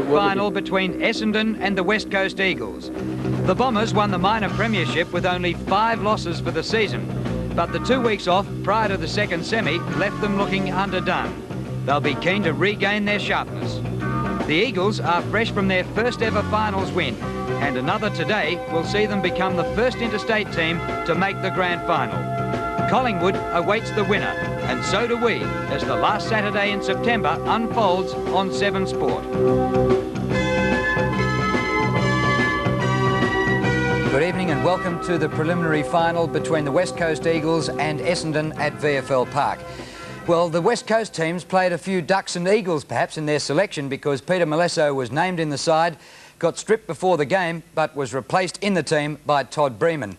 final between Essendon and the West Coast Eagles. The Bombers won the minor premiership with only 5 losses for the season, but the 2 weeks off prior to the second semi left them looking underdone. They'll be keen to regain their sharpness. The Eagles are fresh from their first ever finals win, and another today will see them become the first interstate team to make the grand final. Collingwood awaits the winner, and so do we, as the last Saturday in September unfolds on 7 Sport. Good evening and welcome to the preliminary final between the West Coast Eagles and Essendon at VFL Park. Well, the West Coast teams played a few ducks and eagles perhaps in their selection, because Peter Malesso was named in the side, got stripped before the game, but was replaced in the team by Todd Breeman.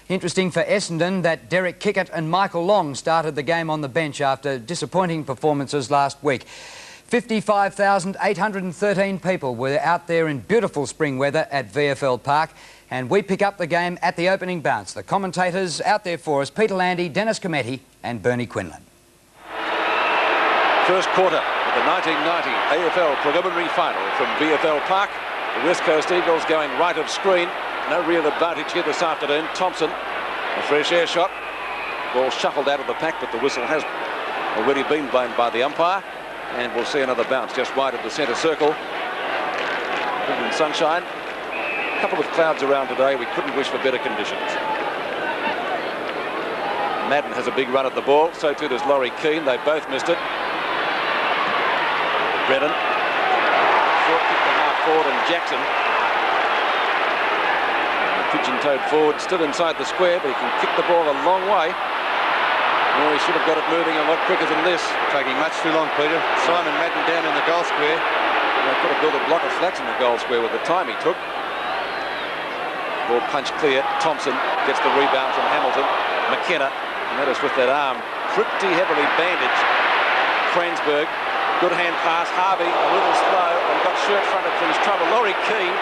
Interesting for Essendon that Derek Kickett and Michael Long started the game on the bench after disappointing performances last week. 55,813 people were out there in beautiful spring weather at VFL Park, and we pick up the game at the opening bounce. The commentators out there for us, Peter Landy, Dennis Cometti and Bernie Quinlan. First quarter of the 1990 AFL preliminary final from VFL Park. The West Coast Eagles going right of screen. No real advantage here this afternoon. Thompson, a fresh air shot. Ball shuffled out of the pack, but the whistle has already been blown by the umpire. And we'll see another bounce just wide of the centre circle. In sunshine. A couple of clouds around today. We couldn't wish for better conditions. Madden has a big run at the ball. So too does Laurie Keane. They both missed it. Brennan. Short kick to half forward, and Jackson. Pigeon-toed forward, still inside the square, but he can kick the ball a long way. Well, he should have got it moving a lot quicker than this. Taking much too long, Peter. Simon Madden down in the goal square. And they could have built a block of flats in the goal square with the time he took. Ball punched clear. Thompson gets the rebound from Hamilton. McKenna, and that is with that arm pretty heavily bandaged. Cransberg, good hand pass. Harvey a little slow and got shirt fronted for his trouble. Laurie Keane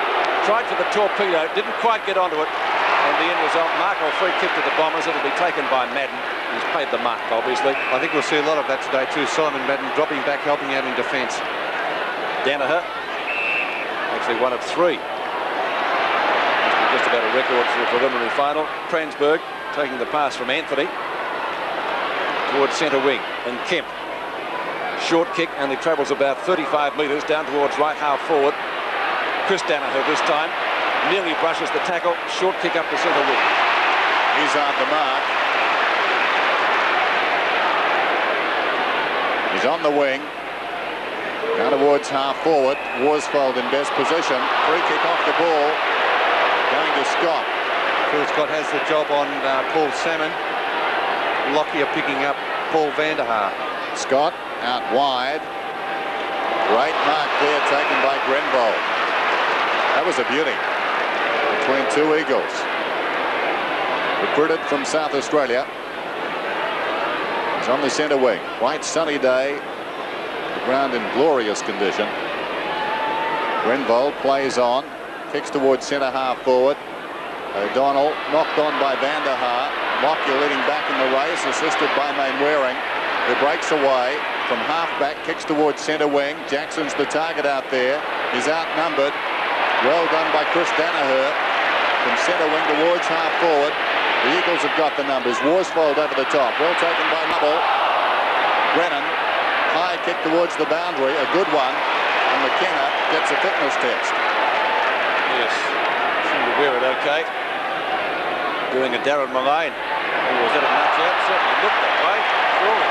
tried for the torpedo, didn't quite get onto it, and the end result, Markle free kick to the Bombers. It'll be taken by Madden. He's paid the mark, obviously. I think we'll see a lot of that today too. Simon Madden dropping back, helping out in defence. Danaher, actually 1 of 3. Just about a record for a preliminary final. Cransberg taking the pass from Anthony towards centre wing, and Kemp. Short kick, only travels about 35 metres down towards right half forward. Chris Danaher this time nearly brushes the tackle. Short kick up the centre wing. He's on the mark. He's on the wing. Down towards half forward. Worsfold in best position. Free kick off the ball. Going to Scott. Phil Scott has the job on Paul Salmon. Lockyer picking up Paul Vanderhaar. Scott out wide. Great mark there taken by Grenville. That was a beauty between 2 Eagles. Recruited from South Australia. He's on the centre wing. Bright sunny day. The ground in glorious condition. Grenville plays on. Kicks towards centre half forward. O'Donnell knocked on by Vanderhaar. Lockyer leading back in the race, assisted by Mainwaring, who breaks away from half back, kicks towards centre wing. Jackson's the target out there. He's outnumbered. Well done by Chris Danaher from centre wing towards half forward. The Eagles have got the numbers. Worsfold over the top. Well taken by Nubble. Brennan, high kick towards the boundary, a good one. And McKenna gets a fitness test. Yes, seemed to wear it okay. Doing a Darren Mullane. Oh, was that a nudge out? Certainly looked that way. Surely.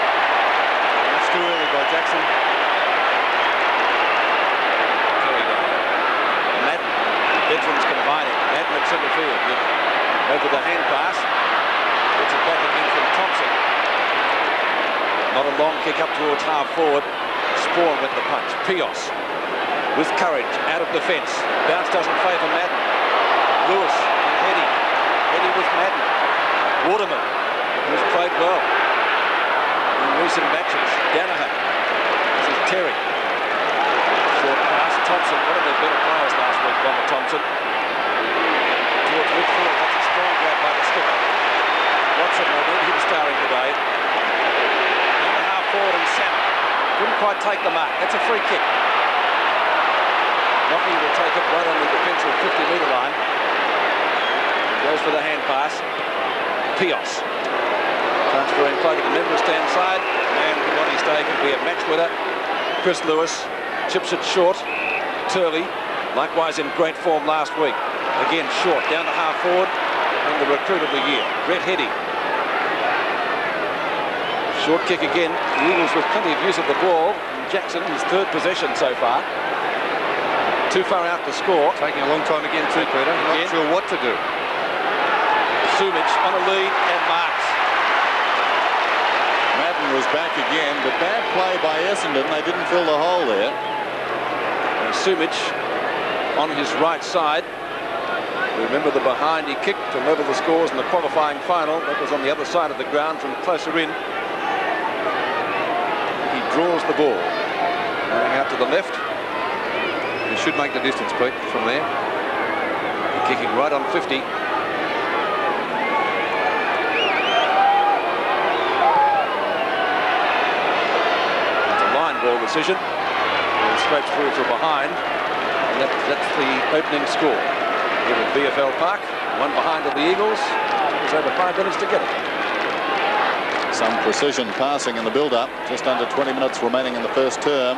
That's too early by Jackson. Veterans combining. Madden at centre field. Over the hand pass. Gets it back again from Thompson. Not a long kick up towards half forward. Spawn with the punch. Pios with courage out of defence. Bounce doesn't favour Madden. Lewis and Heady. Heady with Madden. Waterman, who's played well in recent matches. Danaher. This is Terry. Short pass. Thompson, one of their better players last week, Bomber Thompson. Towards midfield, that's a strong grab by the skipper. Watson, they need him starring today. Down half forward and Salmon. Couldn't quite take the mark. That's a free kick. Lockie will take it right on the defensive 50-metre line. Goes for the hand pass. Pios. Transferring play to the member stand side. Man who on his day could be a match winner. Chris Lewis chips it short. Turley, likewise in great form last week. Again short, down to half forward. And the recruit of the year, Brett Heady. Short kick again. The Eagles with plenty of use of the ball. Jackson, his third possession so far. Too far out to score. Taking a long time again too, Peter. Not sure what to do. Sumic on a lead and marks. Madden was back again, but bad play by Essendon. They didn't fill the hole there. And Sumic on his right side. Remember the behind he kicked to level the scores in the qualifying final. That was on the other side of the ground from closer in. He draws the ball. Running out to the left. He should make the distance, Pete, from there. Kicking right on 50. It's a line ball decision. And scrapes through from behind. And that's the opening score. Here at VFL Park, one behind of the Eagles. It was over 5 minutes to get it. Some precision passing in the build-up. Just under 20 minutes remaining in the first term.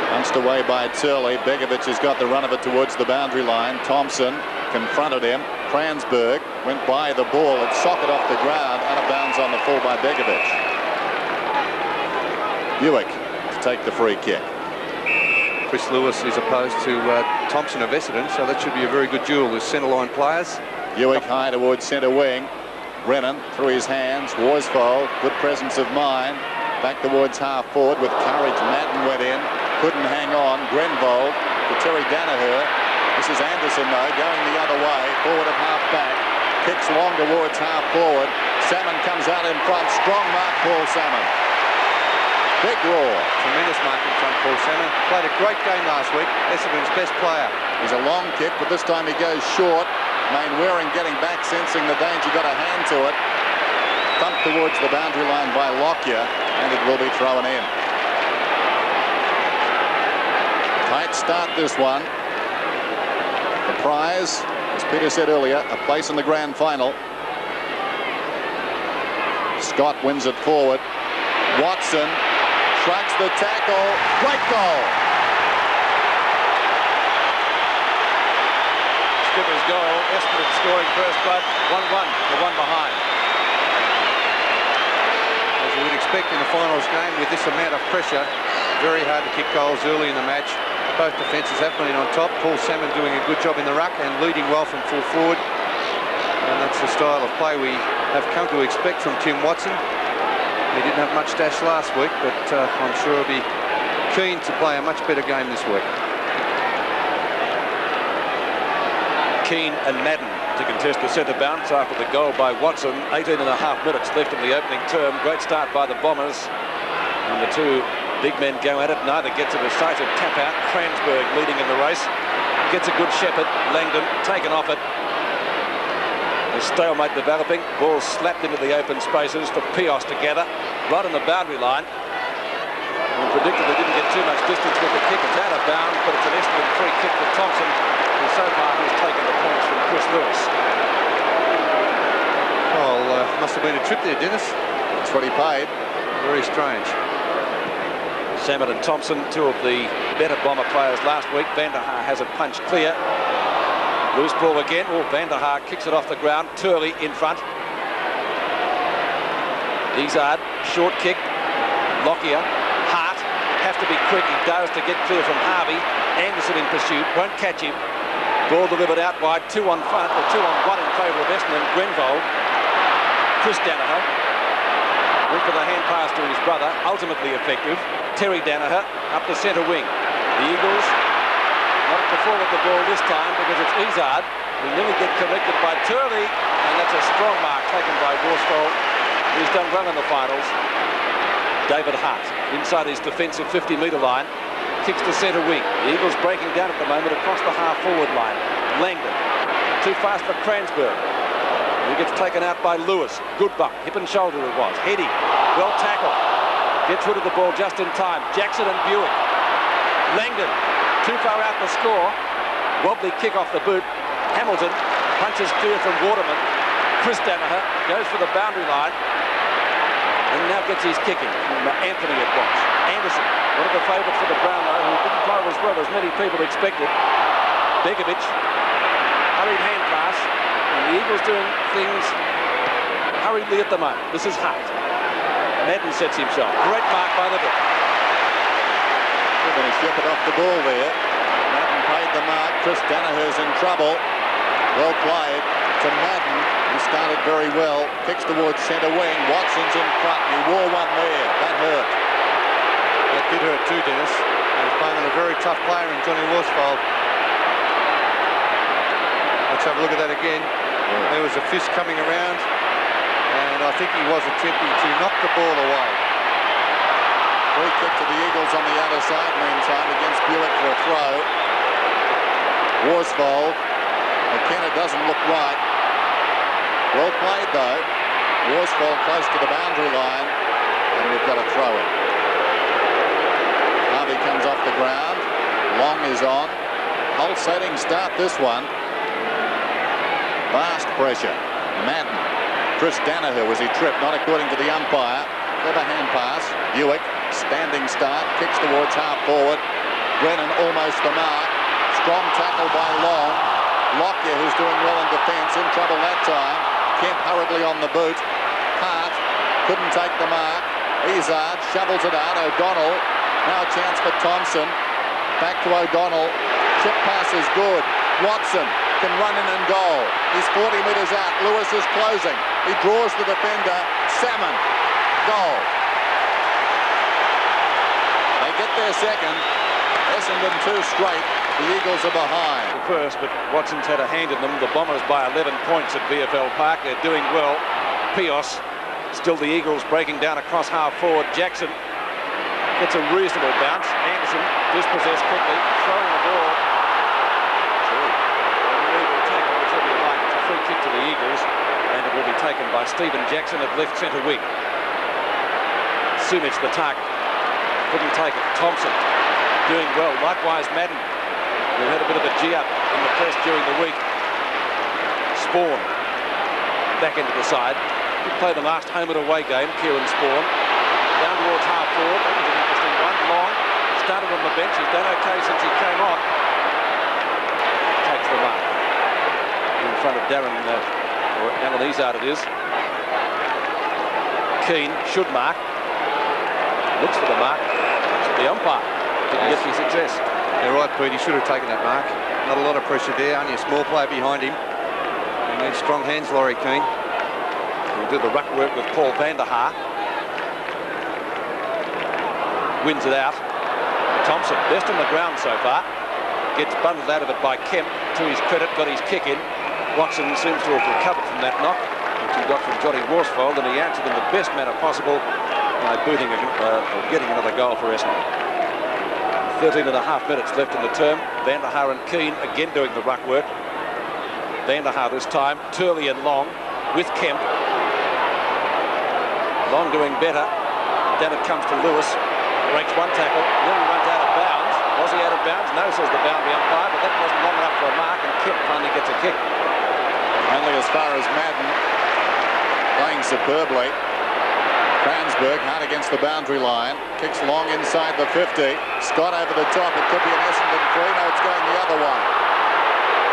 Punched away by Turley. Begovic has got the run of it towards the boundary line. Thompson confronted him. Kransberg went by the ball. It socked off the ground. Out of bounds on the full by Begovic. Buick to take the free kick. Chris Lewis is opposed to Thompson of Essendon, so that should be a very good duel with centre-line players. Buick high towards centre wing. Brennan through his hands. Worsfold, good presence of mind. Back towards half forward with courage. Madden went in. Couldn't hang on. Grenvold to Terry Danaher. This is Anderson though, going the other way. Forward of half back. Kicks long towards half forward. Salmon comes out in front. Strong mark, Paul Salmon. Big roar. Tremendous mark in front, Paul Salmon. Played a great game last week. Essendon's best player. He's a long kick, but this time he goes short. Mainwaring getting back, sensing the danger, got a hand to it. Thumped towards the boundary line by Lockyer, and it will be thrown in. Tight start this one. The prize, as Peter said earlier, a place in the grand final. Scott wins it forward. Watson shrugs the tackle. Great goal. Skipper's goal. Essendon scoring first blood. 1-1. The one behind. As you would expect in a finals game with this amount of pressure, very hard to kick goals early in the match. Both defences have been on top. Paul Salmon doing a good job in the ruck and leading well from full forward. And that's the style of play we have come to expect from Tim Watson. He didn't have much dash last week, but I'm sure he'll be keen to play a much better game this week. Keane and Madden to contest the centre bounce after the goal by Watson. 18.5 minutes left in the opening term. Great start by the Bombers. And the two big men go at it. Neither gets a decisive tap out. Kransberg leading in the race. Gets a good shepherd. Langdon taken off it. The stalemate developing. Ball slapped into the open spaces for Pios to gather. Right on the boundary line. And predicted they didn't get too much distance with the kick. It's out of bounds, but it's an Essendon free kick for Thompson. And so far he's taken the points from Chris Lewis. Well, must have been a trip there, Dennis. That's what he paid. Very strange. Salmon and Thompson, two of the better Bomber players last week. Van der Haar has it punched clear. Loose ball again. Oh, Van der Haar kicks it off the ground. Turley in front. Izard, short kick. Lockyer, Hart, have to be quick. He does to get clear from Harvey. Anderson in pursuit, won't catch him. Ball delivered out wide, 2 on front, or 2 on 1 in favour of Essendon. Grenvold, Chris Danaher, went for the hand pass to his brother, ultimately effective. Terry Danaher up the centre wing. The Eagles not before with the ball this time because it's Izard who nearly get corrected by Turley, and that's a strong mark taken by Worsfold. He's done well in the finals. David Hart inside his defensive 50-metre line. Kicks to centre wing. The Eagles breaking down at the moment across the half-forward line. Langdon. Too fast for Kransberg. He gets taken out by Lewis. Good bump. Hip and shoulder it was. Heady. Well tackled. Gets rid of the ball just in time. Jackson and Buick. Langdon. Too far out the score. Wobbly kick off the boot. Hamilton punches clear from Waterman. Chris Danaher goes for the boundary line and now gets his kicking from Anthony at once. Anderson, one of the favourites for the Brownlow, who didn't play as well as many people expected. Begovic, hurried hand pass, and the Eagles doing things hurriedly at the moment. This is Hart. Madden sets himself. Great mark by the bit. They're going to ship it off the ball there. Madden paid the mark. Chris Danaher's in trouble. Well played to Madden. He started very well. Kicks towards centre wing. Watson's in front. He wore one there. That hurt. That did hurt too, Dennis. He was playing on a very tough player in Johnny Worsfold. Let's have a look at that again. There was a fist coming around, and I think he was attempting to knock the ball away. Free kick to the Eagles on the other side, meantime, against Buick for a throw. Worsfold. McKenna doesn't look right. Well played, though. Worsfold close to the boundary line, and we've got a throw in. Harvey comes off the ground. Long is on. Whole setting start this one. Fast pressure. Madden. Chris Danaher, was he tripped? Not according to the umpire. Clever hand pass. Buick, standing start, kicks towards half forward. Brennan almost the mark. Strong tackle by Long. Lockyer, who's doing well in defence, in trouble that time. Kemp hurriedly on the boot. Hart couldn't take the mark. Izard shovels it out. O'Donnell, now a chance for Thompson. Back to O'Donnell. Chip pass is good. Watson can run in and goal. He's 40 metres out. Lewis is closing. He draws the defender. Salmon. Goal. They get their second. Essendon 2 straight. The Eagles are behind. First, but Watson's had a hand in them. The Bombers by 11 points at VFL Park. They're doing well. Pios, still the Eagles breaking down across half forward. Jackson gets a reasonable bounce. Anderson dispossessed quickly, throwing the ball. It's a free kick to the Eagles, and it will be taken by Stephen Jackson at left centre wing. Sumich, the target, couldn't take it. Thompson doing well. Likewise, Madden, who had a bit of a G up in the press during the week. Spawn back into the side. He played the last home and away game, Kieran Spawn. Down towards half forward. That was an interesting one. Long started on the bench. He's done okay since he came on. Takes the mark in front of Darren, or Alan Izard it is. Keane should mark. Looks for the mark. Looks at the umpire. Didn't get any success. You're right, Pete. He should have taken that mark. Not a lot of pressure there. Only a small player behind him. He needs strong hands, Laurie Keane. He'll do the ruck work with Paul van der Haar. Wins it out. Thompson, best on the ground so far. Gets bundled out of it by Kemp. To his credit, got his kick in. Watson seems to have recovered from that knock, which he got from Johnny Worsfold, and he answered in the best manner possible by booting or getting another goal for Essendon. 13 and a half minutes left in the term. Van der Haar and Keane again doing the ruck work. Van der Haar this time. Turley and Long with Kemp. Long doing better. Then it comes to Lewis. Breaks one tackle. Nearly runs out of bounds. Was he out of bounds? No, says the boundary umpire, but that wasn't long enough for a mark, and Kemp finally gets a kick. Only as far as Madden. Playing superbly. Kransberg hard against the boundary line. Kicks Long inside the 50. Scott over the top. It could be an Essendon 3. No, it's going the other one.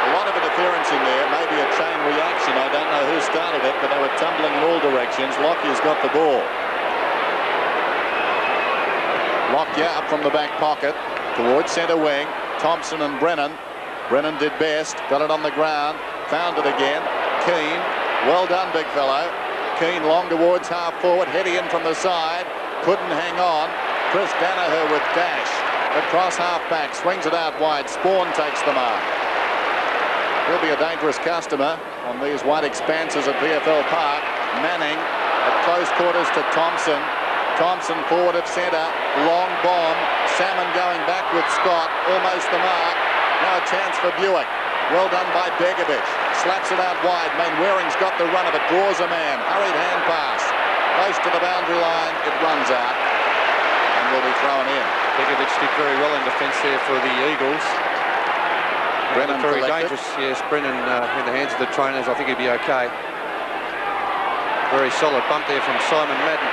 A lot of interference in there. Maybe a chain reaction. I don't know who started it, but they were tumbling in all directions. Lockyer's got the ball. Lockyer up from the back pocket towards centre wing. Thompson and Brennan. Brennan did best. Got it on the ground. Found it again. Keane. Well done, big fellow. Keane long towards half forward, heading in from the side, couldn't hang on. Chris Danaher with dash across half back, swings it out wide. Spawn takes the mark. He'll be a dangerous customer on these wide expanses at VFL Park. Manning at close quarters to Thompson. Thompson forward at centre, long bomb. Salmon going back with Scott, almost the mark. Now a chance for Buick. Well done by Begovic. Slaps it out wide. Mainwaring's got the run of it. Draws a man. Hurried hand pass. Close to the boundary line. It runs out. And will be thrown in. Begovic did very well in defence there for the Eagles. Brennan very collected. dangerous. Yes, Brennan in the hands of the trainers. I think he'd be okay. Very solid bump there from Simon Madden.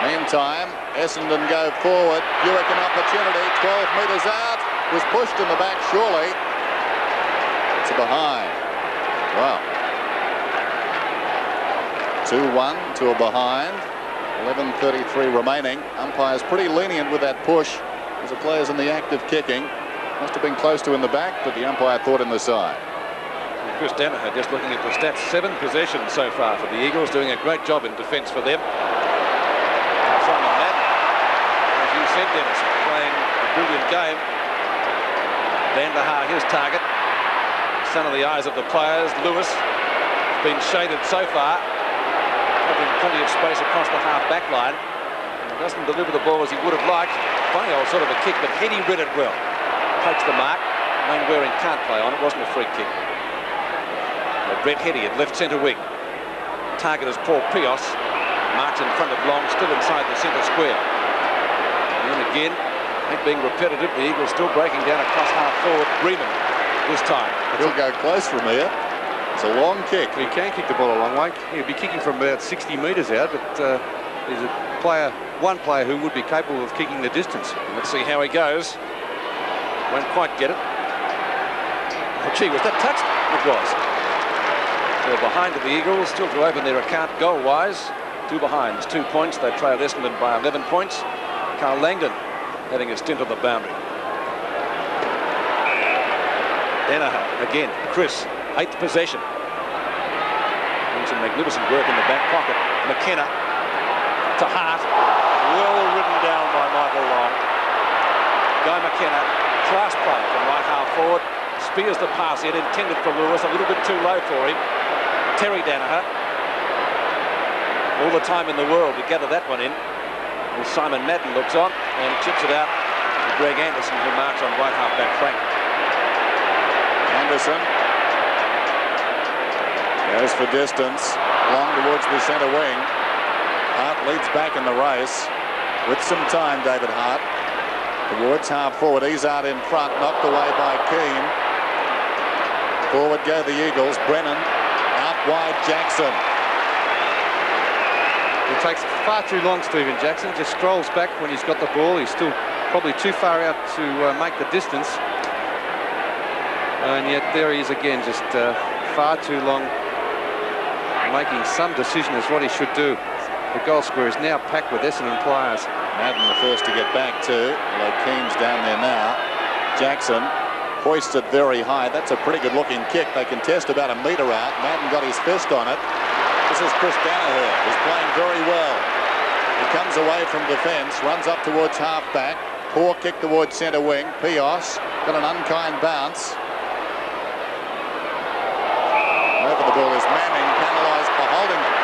Meantime, Essendon go forward. Buick an opportunity. 12 metres out. Was pushed in the back, surely. It's a behind. Wow. 2-1 to a behind. 11:33 remaining. Umpire's pretty lenient with that push as the player's in the act of kicking. Must have been close to in the back, but the umpire thought in the side. Chris Danaher, just looking at the stats, 7 possessions so far for the Eagles, doing a great job in defence for them. Simon Madden, as you said, Dennis, playing a brilliant game. Van der Haar, his target. Son of the eyes of the players. Lewis has been shaded so far. Having plenty of space across the half-back line. He doesn't deliver the ball as he would have liked. Funny old sort of a kick, but Heady read it well. Takes the mark. Wayne Waring can't play on. It wasn't a free kick. Brett Heady at left centre wing. Target is Paul Pios. Marks in front of Long, still inside the centre square. And again, I think being repetitive, the Eagles still breaking down across half forward. Bremen this time. He'll go close from here. It's a long kick. He can kick the ball a long way. He'll be kicking from about 60 metres out, but there's one player who would be capable of kicking the distance. Let's see how he goes. Won't quite get it. Oh, gee, was that touched? It was. So behind of the Eagles, still to open their account goal-wise. 2 behinds, 2 points. They trailed Essendon by 11 points. Carl Langdon having a stint on the boundary. Danaher again. Chris, 8th possession. Doing some magnificent work in the back pocket. McKenna to Hart. Well ridden down by Michael Long. Guy McKenna, class play from right half forward. Spears the pass in, intended for Lewis, a little bit too low for him. Terry Danaher. All the time in the world to gather that one in. And Simon Madden looks on and chips it out to Greg Anderson, who marks on right half back flank. Anderson goes for distance. Long towards the centre wing. Hart leads back in the race. With some time, David Hart. Towards half forward. He's out in front, knocked away by Keane. Forward go the Eagles. Brennan. Out wide, Jackson. It takes far too long, Stephen Jackson. Just scrolls back when he's got the ball. He's still probably too far out to make the distance. And yet there he is again, just far too long, making some decision as what he should do. The goal square is now packed with Essendon players. Madden the first to get back to. Although Keane's down there now. Jackson hoists it very high. That's a pretty good looking kick. They contest about a metre out. Madden got his fist on it. This is Chris Danaher, who's playing very well. He comes away from defence, runs up towards half-back. Poor kick towards centre wing. Pios got an unkind bounce. Over the ball is Manning, penalised for holding it.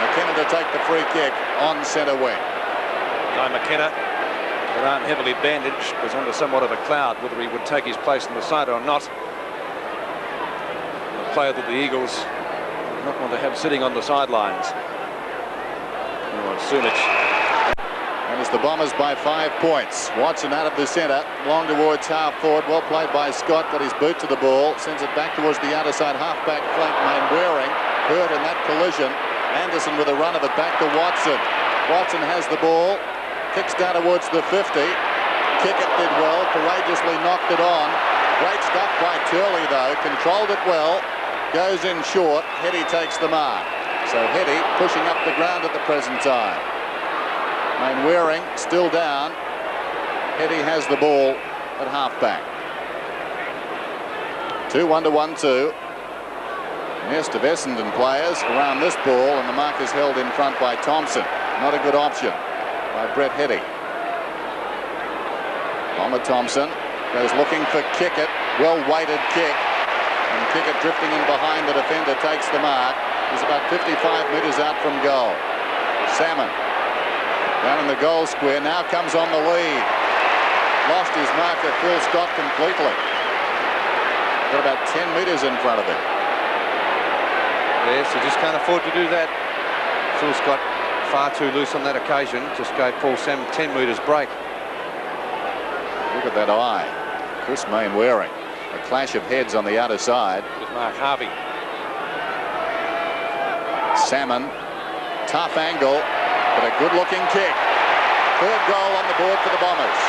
McKenna to take the free kick on centre wing. Guy McKenna, with arm heavily bandaged, was under somewhat of a cloud whether he would take his place in the side or not. A player that the Eagles do not want to have sitting on the sidelines. Sunic. And it's the Bombers by 5 points. Watson out of the centre, long towards half forward. Well played by Scott, got his boot to the ball, sends it back towards the outer side half-back flank. Main Waring hurt in that collision. Anderson with a run of it back to Watson. Watson has the ball, kicks down towards the 50. Kickett did well, courageously knocked it on. Great stuff by Turley though, controlled it well. Goes in short, Heady takes the mark. So Heady pushing up the ground at the present time. Main Waring still down. Heady has the ball at half-back. 2-1 to 1-2. Nest of Essendon players around this ball, and the mark is held in front by Thompson. Not a good option by Brett Heady. Bomber Thompson goes looking for Kickett. Well-weighted kick. And Kickett drifting in behind the defender takes the mark. He's about 55 metres out from goal. Salmon down in the goal square, now comes on the lead. Lost his marker, Phil Scott, completely. Got about 10 metres in front of him. Yes, he just can't afford to do that. Phil Scott far too loose on that occasion. Just gave Paul Salmon 10 metres break. Look at that eye. Chris Mainwaring. A clash of heads on the outer side. With Mark Harvey. Salmon. Tough angle, but a good-looking kick. Third goal on the board for the Bombers.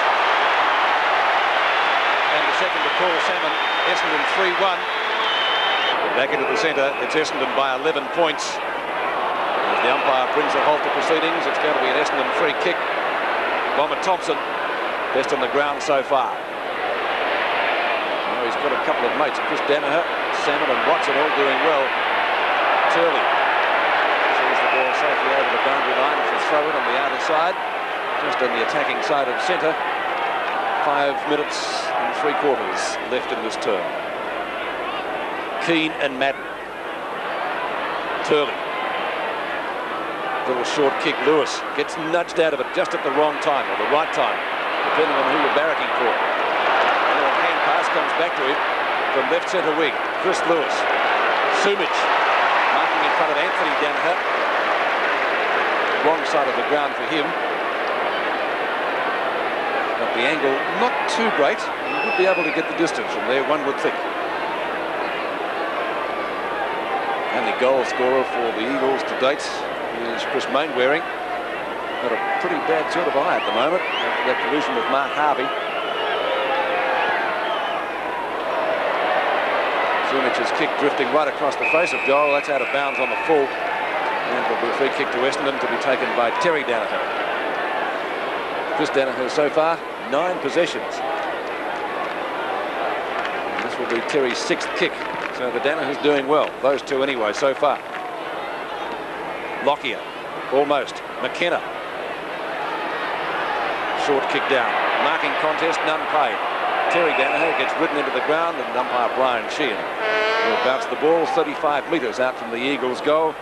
And the second to Paul Salmon. Essendon 3-1. Back into the centre. It's Essendon by 11 points. As the umpire brings a halt to proceedings, it's going to be an Essendon free kick. Bomber Thompson, best on the ground so far. He's got a couple of mates, Chris Danaher, Salmon and Watson all doing well. Turley sees the ball safely over the boundary line for throw in on the outer side, just on the attacking side of centre. 5 minutes and 3/4 left in this term. Keane and Madden. Turley. Little short kick. Lewis gets nudged out of it just at the wrong time, or the right time, depending on who you're barracking for. Hand pass comes back to him from left centre wing. Chris Lewis. Sumic marking in front of Anthony Danaher. Wrong side of the ground for him. But the angle not too great. He would be able to get the distance from there, one would think. Only goal scorer for the Eagles to date is Chris Mainwaring. Got a pretty bad sort of eye at the moment after that collision with Mark Harvey. Sumic's kick drifting right across the face of goal. That's out of bounds on the full. And it'll be a free kick to Essendon to be taken by Terry Danaher. Chris Danaher so far, 9 possessions. And this will be Terry's 6th kick. So the Danaher's doing well. Those two anyway so far. Lockyer, almost. McKenna. Short kick down. Marking contest, none paid. Terry Danaher gets ridden into the ground and umpire Brian Sheehan will bounce the ball 35 metres out from the Eagles' goal.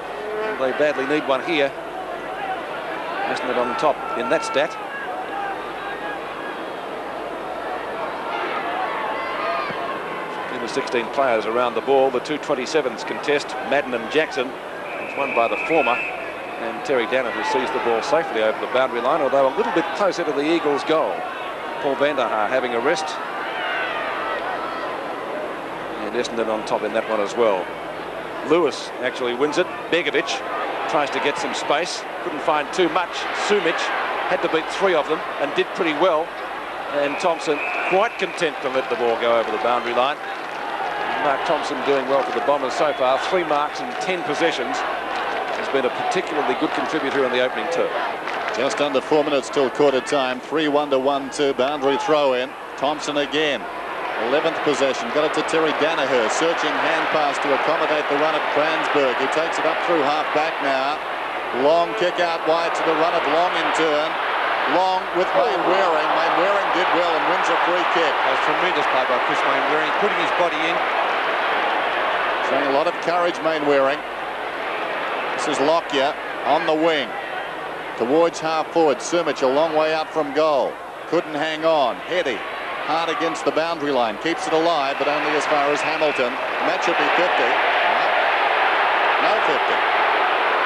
They badly need one here. Essendon on top in that stat. In the 16 players around the ball, the 227s contest. Madden and Jackson. It's won by the former. And Terry Danaher sees the ball safely over the boundary line, although a little bit closer to the Eagles' goal. Paul Vanderhaar having a rest. And Essendon on top in that one as well. Lewis actually wins it. Begovic tries to get some space. Couldn't find too much. Sumic had to beat 3 of them and did pretty well. And Thompson quite content to let the ball go over the boundary line. Mark Thompson doing well for the Bombers so far. 3 marks and 10 possessions. Has been a particularly good contributor in the opening term. Just under 4 minutes till quarter time. 3-1 to 1-2. Boundary throw in. Thompson again. 11th possession. Got it to Terry Danaher. Searching hand pass to accommodate the run of Kransberg, who takes it up through half back now. Long kick out wide to the run of Long in turn. Long with Mainwaring. Mainwaring did well and wins a free kick. That was tremendous play by Chris Mainwaring, putting his body in. Showing a lot of courage, Mainwaring. This is Lockyer on the wing. Towards half forward. Sumic a long way out from goal. Couldn't hang on. Heady. Hard against the boundary line. Keeps it alive, but only as far as Hamilton. And that should be 50. No 50.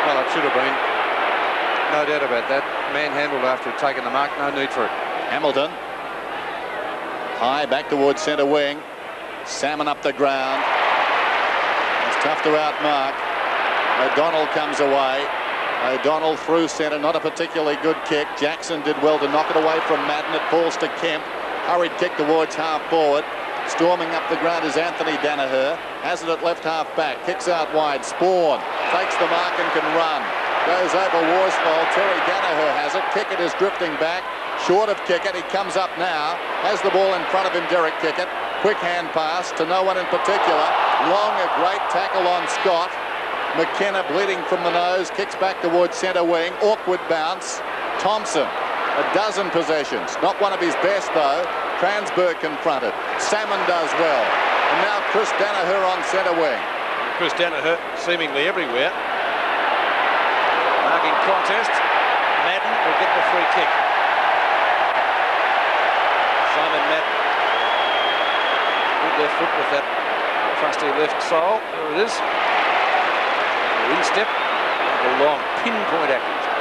Well, it should have been. No doubt about that. Manhandled after taking the mark. No need for it. Hamilton. High back towards centre wing. Salmon up the ground. It's tough to outmark. O'Donnell comes away. O'Donnell through centre. Not a particularly good kick. Jackson did well to knock it away from Madden. It falls to Kemp. Hurried kick towards half forward. Storming up the ground is Anthony Danaher. Has it at left half back. Kicks out wide. Spawn takes the mark and can run. Goes over Worsfold. Terry Danaher has it. Kickett is drifting back. Short of Kickett. He comes up now. Has the ball in front of him, Derek Kickett. Quick hand pass to no one in particular. Long, a great tackle on Scott. McKenna bleeding from the nose. Kicks back towards centre wing. Awkward bounce. Thompson. A dozen possessions. Not one of his best, though. Kransberg confronted. Salmon does well. And now Chris Danaher on centre wing. Chris Danaher seemingly everywhere. Marking contest. Madden will get the free kick. Simon Madden. Good left foot with that trusty left sole. There it is. Instep. A long pinpoint accuracy.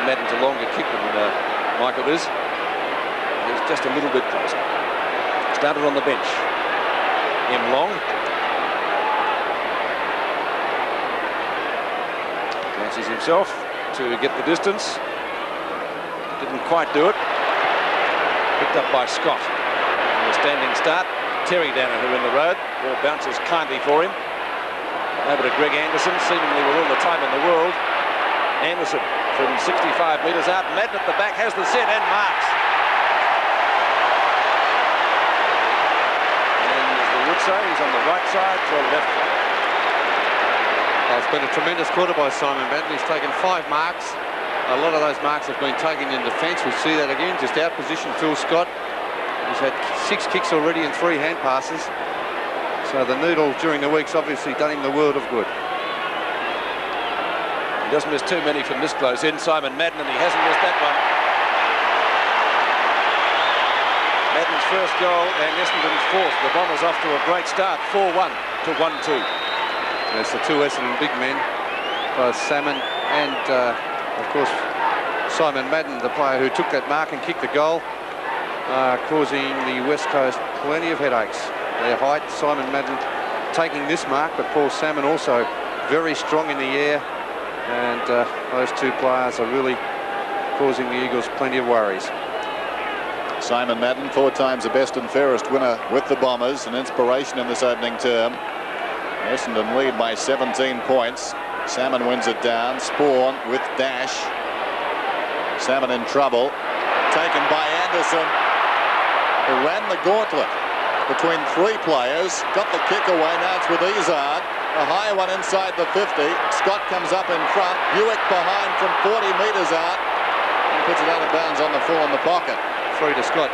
Madden's a longer kick than Michael is. He's just a little bit closer. Started on the bench. Long. Fancies himself to get the distance. Didn't quite do it. Picked up by Scott. And a standing start. Terry Danaher in the road. Ball bounces kindly for him. Over to Greg Anderson, seemingly with all the time in the world. Anderson from 65 metres out. Madden at the back has the set and marks. So he's on the right side to left. It's been a tremendous quarter by Simon Madden. He's taken 5 marks. A lot of those marks have been taken in defence. We see that again, just out-positioned Phil Scott. He's had 6 kicks already and 3 hand passes. So the noodle during the week's obviously done him the world of good. He doesn't miss too many from this close in, Simon Madden, and he hasn't missed that one. Madden's first goal and Essendon's fourth. The Bombers off to a great start, 4-1 to 1-2. There's the 2 Essendon big men, both Salmon and, of course, Simon Madden, the player who took that mark and kicked the goal, causing the West Coast plenty of headaches. Their height, Simon Madden taking this mark, but Paul Salmon also very strong in the air, and those 2 players are really causing the Eagles plenty of worries. Simon Madden, 4 times the best and fairest winner with the Bombers, an inspiration in this opening term. Essendon lead by 17 points. Salmon wins it down. Spawn with dash. Salmon in trouble. Taken by Anderson, who ran the gauntlet between 3 players. Got the kick away. Now it's with Izzard. A high one inside the 50. Scott comes up in front. Buick behind from 40 metres out. And puts it out of bounds on the full in the pocket. Free to Scott.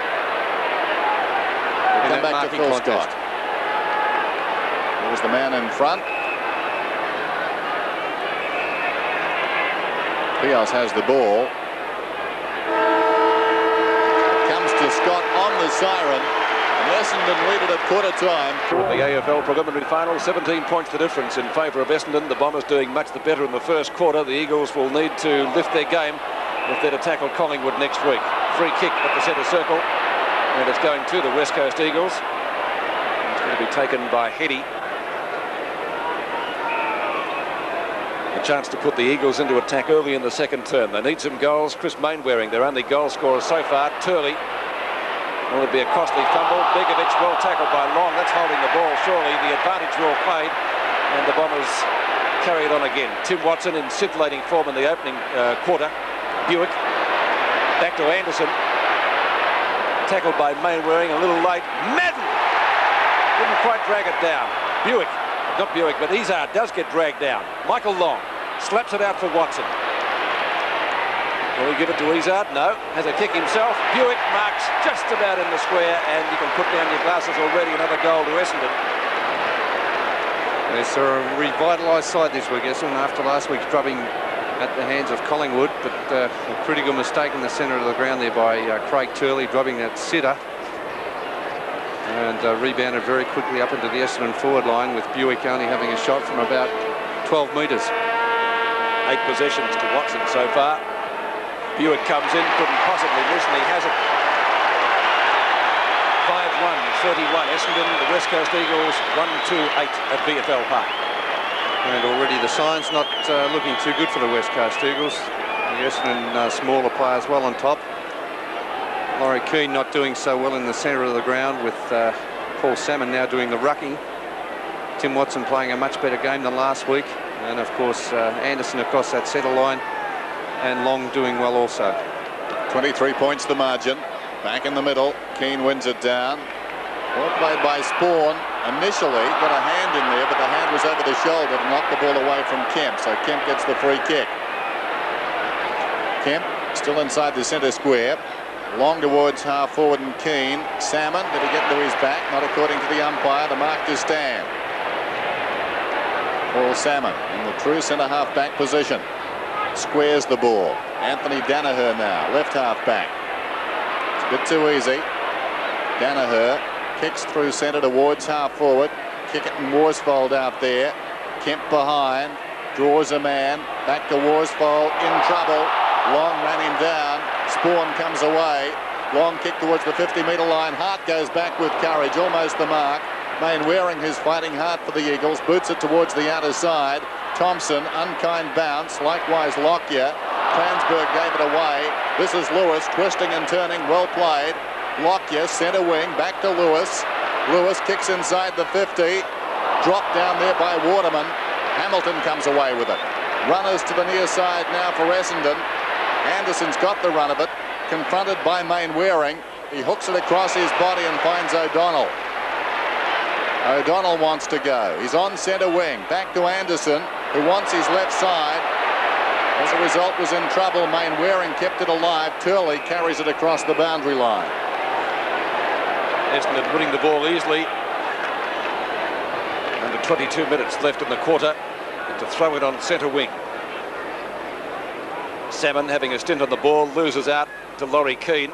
We'll come back to Phil Scott. There's the man in front. Pios has the ball. Comes to Scott on the siren. And Essendon lead it at quarter time. The AFL preliminary final, 17 points the difference in favour of Essendon. The Bombers doing much the better in the first quarter. The Eagles will need to lift their game if they're to tackle Collingwood next week. Free kick at the centre circle, and it's going to the West Coast Eagles. It's going to be taken by Heady. A chance to put the Eagles into attack early in the second term. They need some goals. Chris Mainwaring, their only goal scorer so far. Turley. Will it be a costly fumble? Begovic well tackled by Long. That's holding the ball, surely. The advantage well played, and the Bombers carry it on again. Tim Watson in scintillating form in the opening quarter. Buick. Back to Anderson. Tackled by Mainwaring, a little late. Madden! Didn't quite drag it down. Buick, not Buick, but Izzard does get dragged down. Michael Long slaps it out for Watson. Will he give it to Izzard? No. Has a kick himself. Buick marks just about in the square, and you can put down your glasses already. Another goal to Essendon. Yes, they're a revitalised side this week, Essendon, after last week's drubbing at the hands of Collingwood, but a critical mistake in the centre of the ground there by Craig Turley, dropping that sitter, and rebounded very quickly up into the Essendon forward line, with Buick only having a shot from about 12 metres. 8 possessions to Watson so far. Buick comes in, couldn't possibly miss, and he has it. 5-1, 31. Essendon, the West Coast Eagles, 1-2-8 at VFL Park. And already the signs not looking too good for the West Coast Eagles. The Essendon smaller players well on top. Laurie Keane not doing so well in the centre of the ground, with Paul Salmon now doing the rucking. Tim Watson playing a much better game than last week. And of course Anderson across that centre line, and Long doing well also. 23 points the margin. Back in the middle. Keane wins it down. Well played by Spawn. Initially got a hand in there, but the hand was over the shoulder to knock the ball away from Kemp. So Kemp gets the free kick. Kemp still inside the centre square. Long towards half forward and Keane. Salmon, did he get to his back? Not according to the umpire. The mark to stand. Paul Salmon in the true centre half back position. Squares the ball. Anthony Danaher now, left half back. It's a bit too easy. Danaher kicks through centre towards half forward. Kickett and Worsfold out there. Kemp behind. Draws a man. Back to Worsfold. In trouble. Long ran him down. Spawn comes away. Long kick towards the 50-metre line. Hart goes back with courage, almost the mark. Mainwaring, who's fighting hard for the Eagles, boots it towards the outer side. Thompson, unkind bounce. Likewise Lockyer. Transberg gave it away. This is Lewis, twisting and turning, well played. Lockyer, centre wing, back to Lewis. Lewis kicks inside the 50. Dropped down there by Waterman. Hamilton comes away with it. Runners to the near side now for Essendon. Anderson's got the run of it. Confronted by Mainwaring. He hooks it across his body and finds O'Donnell. O'Donnell wants to go. He's on centre wing. Back to Anderson, who wants his left side. As a result, was in trouble. Mainwaring kept it alive. Turley carries it across the boundary line. Essendon winning the ball easily. Under 22 minutes left in the quarter. And to throw it on centre wing. Salmon having a stint on the ball, loses out to Laurie Keane.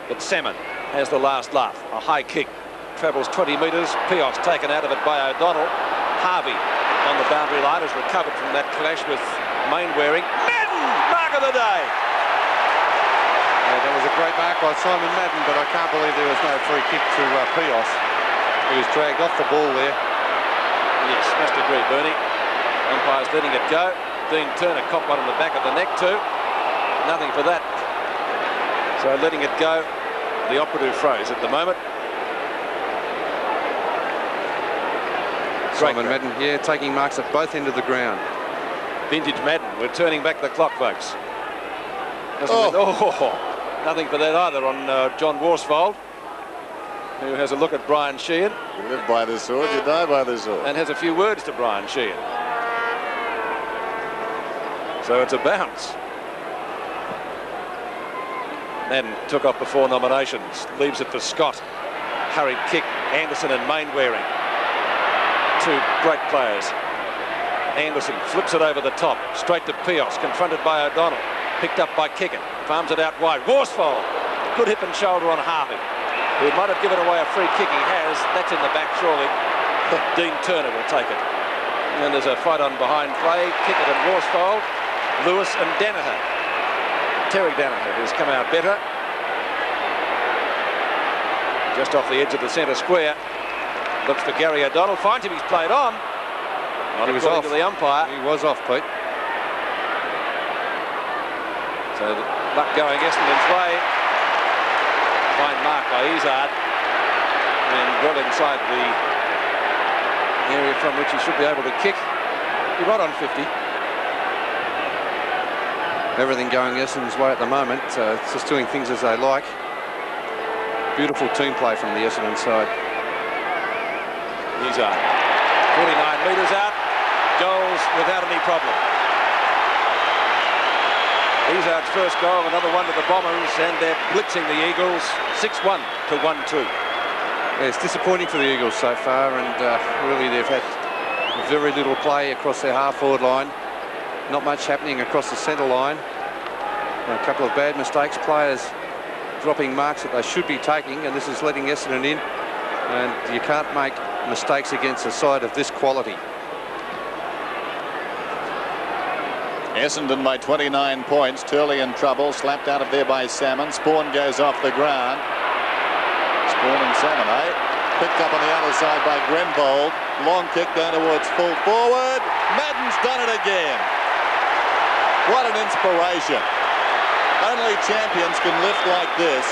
But Salmon has the last laugh. A high kick. Travels 20 metres. Pios taken out of it by O'Donnell. Harvey on the boundary line has recovered from that clash with Mainwaring. Madden! Mark of the day! Yeah, that was a great mark by Simon Madden, but I can't believe there was no free kick to Pios. He was dragged off the ball there. Yes, must agree, Bernie. Umpire's letting it go. Dean Turner caught one in the back of the neck too. Nothing for that. So letting it go, the operative phrase at the moment. Simon Madden, yeah, taking marks at both ends of the ground. Vintage Madden, we're turning back the clock, folks. Nothing for that either on John Worsfold, who has a look at Brian Sheehan. You live by the sword, you die by the sword. And has a few words to Brian Sheehan. So it's a bounce. Madden took off the 4 nominations, leaves it for Scott. Hurried kick, Anderson and Mainwaring. 2 great players. Anderson flips it over the top, straight to Pios, confronted by O'Donnell. Picked up by Kicken, farms it out wide. Worsfold, good hip and shoulder on Harvey, who might have given away a free kick. He has. That's in the back, surely. Dean Turner will take it. And there's a fight on behind play. Kickett and Worsfold, Lewis and Danaher. Terry Danaher has come out better. Just off the edge of the centre square. Looks for Gary O'Donnell. Finds him. He's played on. Not He was according off. to the umpire. He was off, Pete. So luck going Essendon's way. Fine mark by Izzard. And well inside the area from which he should be able to kick. He's right on 50. Everything going Essendon's way at the moment. It's just doing things as they like. Beautiful team play from the Essendon side. Izzard, 49 metres out. Goals without any problem. Izzard's first goal, another one to the Bombers, and they're blitzing the Eagles 6-1 to 1-2. Yeah, it's disappointing for the Eagles so far, and really they've had very little play across their half-forward line. Not much happening across the centre line. And a couple of bad mistakes, players dropping marks that they should be taking, and this is letting Essendon in. And you can't make mistakes against a side of this quality. Essendon by 29 points. Turley in trouble, slapped out of there by Salmon. Spawn goes off the ground. Spawn and Salmon, picked up on the other side by Grenvold. Long kick down towards full forward. Madden's done it again. What an inspiration. Only champions can lift like this.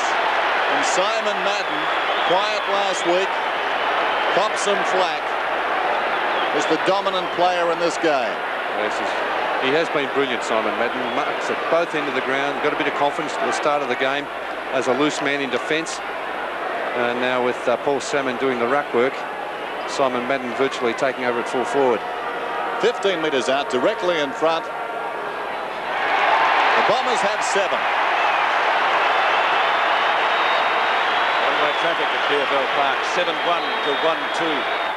And Simon Madden, quiet last week, cops some flack, is the dominant player in this game. He has been brilliant, Simon Madden. Marks at both ends of the ground. Got a bit of confidence at the start of the game as a loose man in defence. And now with Paul Salmon doing the ruck work, Simon Madden virtually taking over at full forward. 15 metres out, directly in front. The Bombers have 7. One-way traffic at PFL Park, 7-1 to 1-2.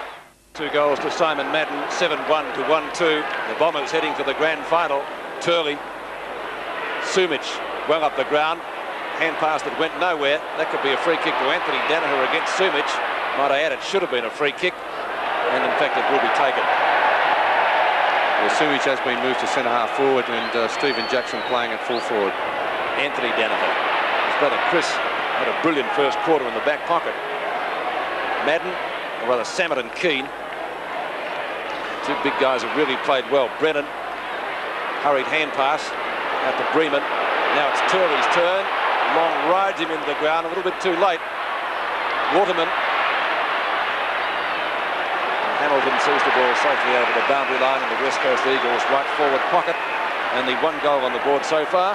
2 goals to Simon Madden, 7-1 to 1-2. The Bombers heading for the grand final. Turley, Sumic well up the ground. Hand pass that went nowhere. That could be a free kick to Anthony Danaher against Sumic. Might I add, it should have been a free kick. And in fact, it will be taken. Sewage has been moved to centre-half forward, and Stephen Jackson playing at full forward. Anthony Danaher. His brother Chris had a brilliant first quarter in the back pocket. Madden, or rather Samet and Keane. Two big guys have really played well. Brennan, hurried hand pass out to Bremen. Now it's Turley's turn. Long rides him into the ground, a little bit too late. Waterman. And Hamilton sees the ball safely over the boundary line in the West Coast Eagles' right forward pocket. And the one goal on the board so far.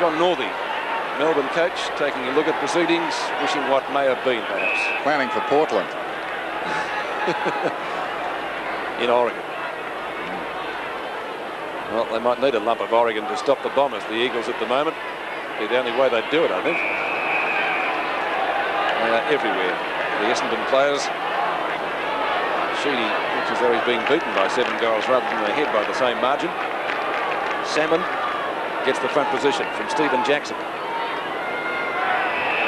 John Northey, Melbourne coach, taking a look at proceedings, wishing what may have been, perhaps. Planning for Portland. In Oregon. Well, they might need a lump of Oregon to stop the Bombers. The Eagles at the moment, be the only way they'd do it, I think. They are everywhere. The Essendon players. Sheedy looks as though he's being beaten by 7 goals rather than ahead by the same margin. Salmon gets the front position from Stephen Jackson.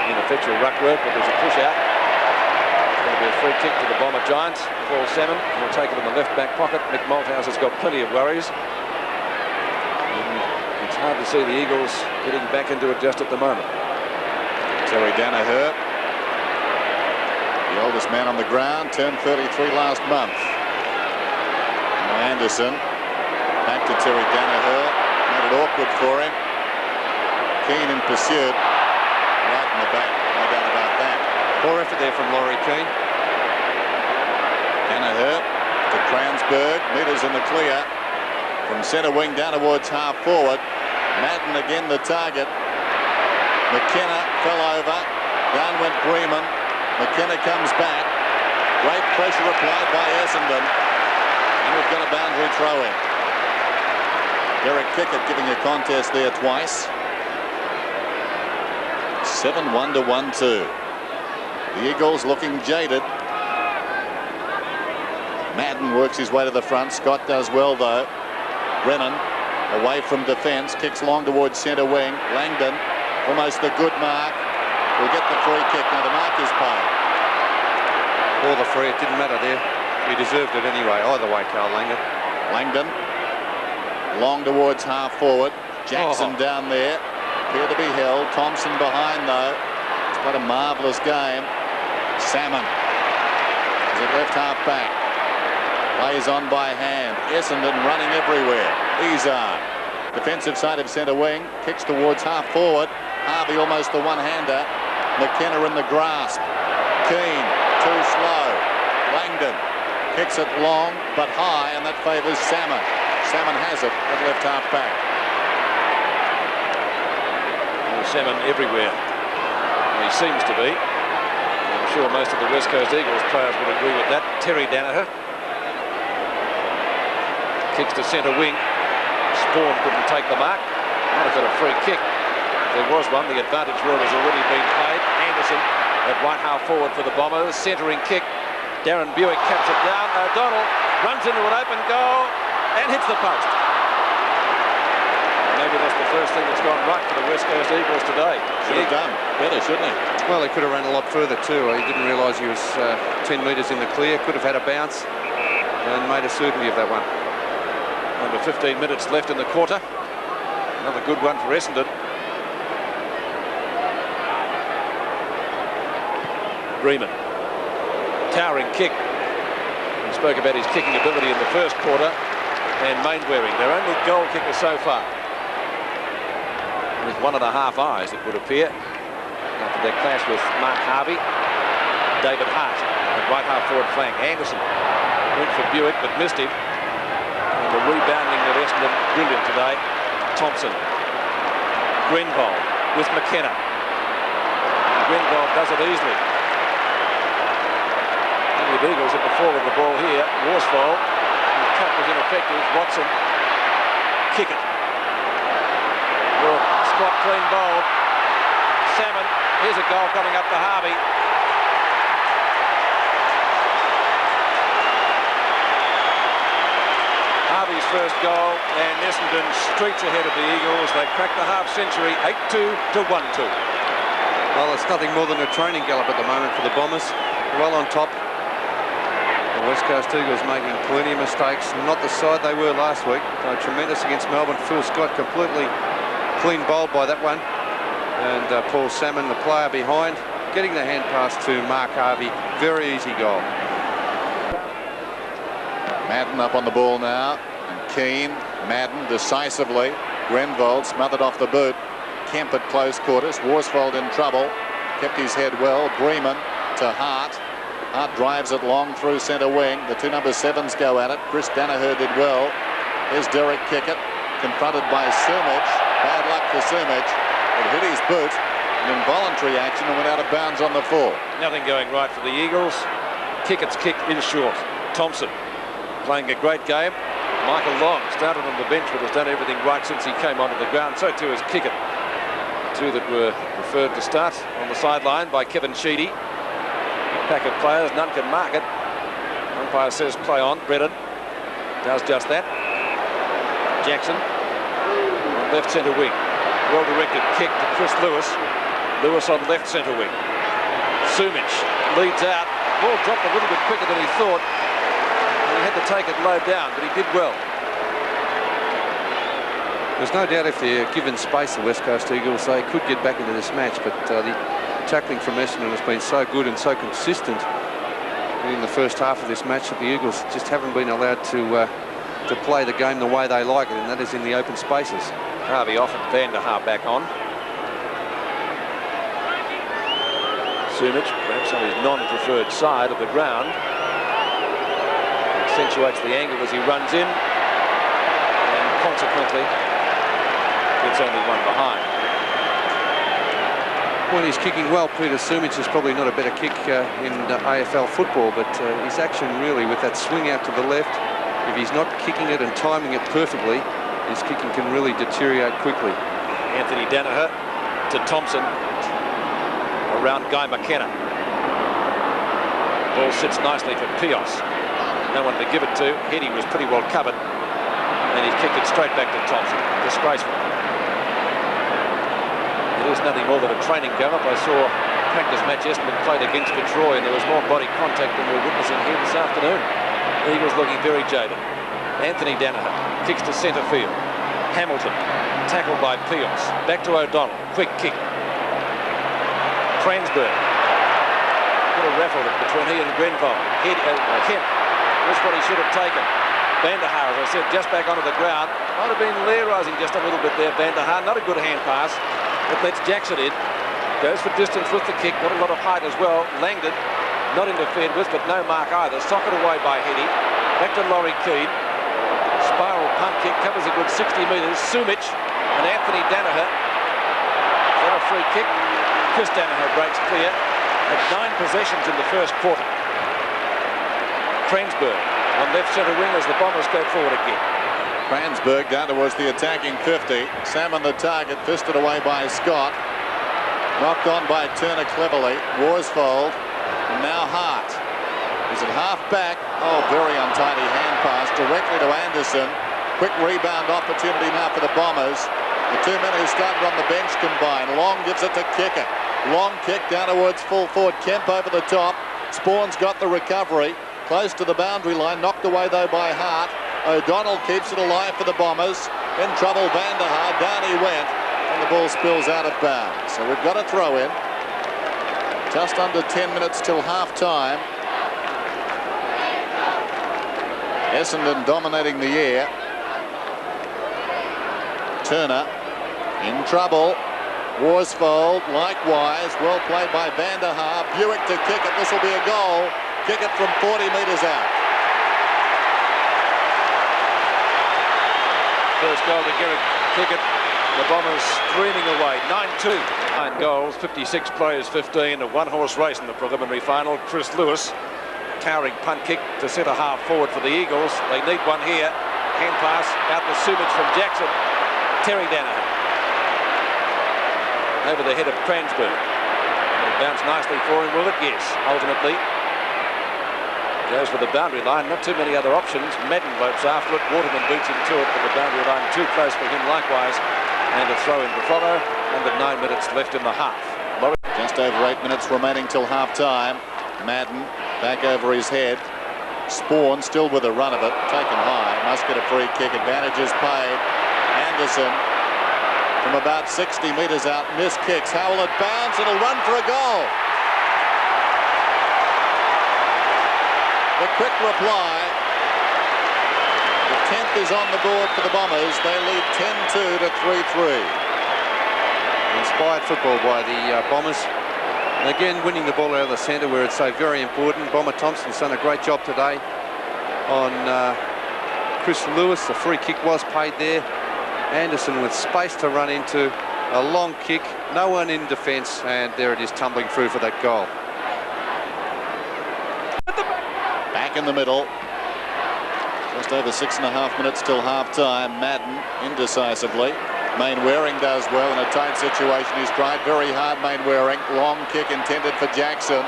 Ineffectual ruck work, but there's a push out. It's going to be a free kick to the Bomber Giants. Paul Salmon will take it in the left back pocket. Mick Malthouse has got plenty of worries. And it's hard to see the Eagles getting back into it just at the moment. Terry Danaher, the oldest man on the ground, turned 33 last month. Now Anderson, back to Terry Danaher, made it awkward for him. Keane in pursuit, right in the back, no doubt about that. Poor effort there from Laurie Keane. Danaher to Kransberg, metres in the clear. From centre wing down towards half forward. Madden again the target. McKenna fell over. Down went Bremen. McKenna comes back. Great pressure applied by Essendon. And we've got a boundary throw in. Derek Kickett giving a contest there twice. 7-1 to 1-2. The Eagles looking jaded. Madden works his way to the front. Scott does well though. Brennan away from defence, kicks long towards centre wing. Langdon, almost the good mark, will get the free kick. Now the mark is paid. Or the free, it didn't matter there. He deserved it anyway. Either way, Carl Langdon. Langdon, long towards half forward. Jackson down there, appear to be held. Thompson behind though. It's quite a marvellous game. Salmon is at left half back. Plays on by hand. Essendon running everywhere. Izard, defensive side of centre wing, kicks towards half forward. Harvey almost the one-hander. McKenna in the grasp. Keane too slow. Langdon kicks it long but high, and that favours Salmon. Salmon has it at left half back. Salmon everywhere. He seems to be. I'm sure most of the West Coast Eagles players would agree with that. Terry Danaher kicks to centre wing. Spawn couldn't take the mark. Might have got a free kick. There was one. The advantage rule has already been played. Anderson at right half forward for the Bombers. Centering kick. Darren Buick caps it down. O'Donnell runs into an open goal and hits the post. Maybe that's the first thing that's gone right for the West Coast Eagles today. Should have done better, shouldn't he? Well, he could have run a lot further too. He didn't realise he was 10 metres in the clear. Could have had a bounce and made a certainty of that one. Under 15 minutes left in the quarter. Another good one for Essendon. Bremen. Towering kick. We spoke about his kicking ability in the first quarter. And Mainwaring, their only goal kicker so far. With 1.5 eyes, it would appear. After their clash with Mark Harvey. David Hart at right half forward flank. Anderson went for Buick but missed him. The rebounding of Essendon, brilliant today. Thompson. Grenville with McKenna. Grenville does it easily. And the Eagles at the fall of the ball here. Worsfold. The cut was ineffective. Watson. Kick it. Well, squat clean bowled. Salmon. Here's a goal coming up to Harvey. Harvey's first goal, and Essendon streets ahead of the Eagles. They cracked the half century, 8-2 to 1-2. Well, it's nothing more than a training gallop at the moment for the Bombers. Well on top. The West Coast Eagles making plenty of mistakes. Not the side they were last week. Tremendous against Melbourne. Phil Scott completely clean bowled by that one. And Paul Salmon, the player behind, getting the hand pass to Mark Harvey. Very easy goal. Madden up on the ball now. And Keane, Madden decisively. Grenvold smothered off the boot. Kemp at close quarters. Worsfold in trouble. Kept his head well. Breman to Hart. Hart drives it long through centre wing. The two number 7s go at it. Chris Danaher did well. Here's Derek Kickett, confronted by Sumich. Bad luck for Sumich. It hit his boot. An involuntary action and went out of bounds on the full. Nothing going right for the Eagles. Kickett's kick is short. Thompson playing a great game. Michael Long started on the bench but has done everything right since he came onto the ground. So too is Kickett. Two that were preferred to start on the sideline by Kevin Sheedy. Pack of players, none can mark it. Umpire says play on. Bredin does just that. Jackson on left centre wing. Well directed kick to Chris Lewis. Lewis on left centre wing. Sumich leads out. Ball dropped a little bit quicker than he thought. And he had to take it low down, but he did well. There's no doubt if they're given space, the West Coast Eagles, they could get back into this match, but the tackling from Essendon has been so good and so consistent in the first half of this match that the Eagles just haven't been allowed to play the game the way they like it, and that is in the open spaces. Harvey off and Van der Haar back on. Sumich perhaps on his non-preferred side of the ground. Accentuates the angle as he runs in, and consequently gets only one behind. When he's kicking well, Peter Sumich is probably not a better kick in AFL football, but his action really with that swing out to the left, if he's not kicking it and timing it perfectly, his kicking can really deteriorate quickly. Anthony Danaher to Thompson around Guy McKenna. Ball sits nicely for Pios. No one to give it to. Heady was pretty well covered, and he kicked it straight back to Thompson. Disgraceful. It is nothing more than a training go-up. I saw a practice match Essendon played against Fitzroy, and there was more body contact than we're witnessing here this afternoon. The Eagles looking very jaded. Anthony Danaher kicks to centre field. Hamilton tackled by Pios. Back to O'Donnell. Quick kick. Transberg could have raffled it between he and Grenvold. Kemp was what he should have taken. Van der Haar, as I said, just back onto the ground. Might have been lair-rising just a little bit there. Van der Haar, not a good hand pass. It lets Jackson in. Goes for distance with the kick. Got a lot of height as well. Langdon not interfered with, but no mark either. Socket away by Heady. Back to Laurie Keane. Spiral punt kick covers a good 60 metres. Sumich and Anthony Danaher. Is that a free kick? Chris Danaher breaks clear. Had 9 possessions in the first quarter. Transberg on left centre wing as the Bombers go forward again. Kransberg down towards the attacking 50. Salmon the target, fisted away by Scott. Knocked on by Turner cleverly. Worsfold. And now Hart. Is it half back? Oh, very untidy hand pass directly to Anderson. Quick rebound opportunity now for the Bombers. The two men who started on the bench combine. Long gives it to Kickett. Long kick down towards full forward. Kemp over the top. Spawn's got the recovery. Close to the boundary line. Knocked away though by Hart. O'Donnell keeps it alive for the Bombers. In trouble, Van der Haar. Down he went. And the ball spills out of bounds. So we've got a throw in. Just under 10 minutes till half time. Essendon dominating the air. Turner in trouble. Worsfold likewise. Well played by Van der Haar. Buick to Kickett. This will be a goal. Kickett from 40 metres out. First goal to Kickett. The Bombers streaming away. 9-2. 9 goals, 56 players, 15. A one-horse race in the preliminary final. Chris Lewis, towering punt kick to centre half forward for the Eagles. They need one here. Hand pass out to Sumich from Jackson. Terry Danaher. Over the head of Kransberg. It bounced nicely for him, will it? Yes, ultimately. Goes for the boundary line. Not too many other options. Madden lopes after it. Waterman beats him to it, but the boundary line too close for him likewise. And a throw in to follow. Under 9 minutes left in the half. Just over 8 minutes remaining till half time. Madden back over his head. Spawn still with a run of it, taken high, must get a free kick. Advantages paid. Anderson from about 60 metres out, missed kicks. How will it bounce? It'll run for a goal. The quick reply. The 10th is on the board for the Bombers. They lead 10-2 to 3-3. Inspired football by the Bombers. And again, winning the ball out of the centre where it's so very important. Bomber Thompson's done a great job today on Chris Lewis. The free kick was paid there. Anderson with space to run into, a long kick, no one in defence, and there it is tumbling through for that goal. Back in the middle. Just over 6.5 minutes till half-time. Madden indecisively. Mainwaring does well in a tight situation. He's tried very hard, Mainwaring. Long kick intended for Jackson.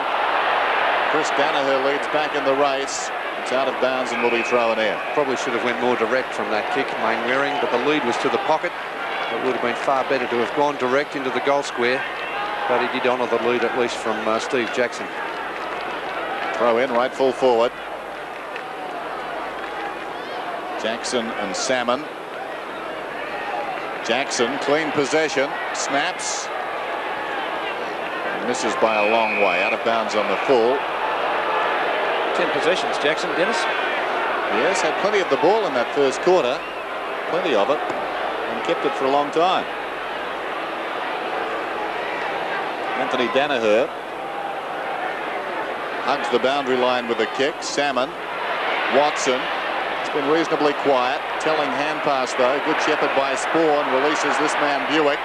Chris Danaher leads back in the race. It's out of bounds and will be thrown in. Probably should have went more direct from that kick, Mainwaring, but the lead was to the pocket. It would have been far better to have gone direct into the goal square, but he did honour the lead at least from Steve Jackson. Throw in, right full forward. Jackson and Salmon. Jackson, clean possession, snaps. And misses by a long way, out of bounds on the full. 10 possessions, Jackson, Dennis. Yes, had plenty of the ball in that first quarter. Plenty of it. And kept it for a long time. Anthony Danaher hugs the boundary line with a kick. Salmon. Watson. It's been reasonably quiet. Telling hand pass though. Good shepherd by Spawn. Releases this man Buick.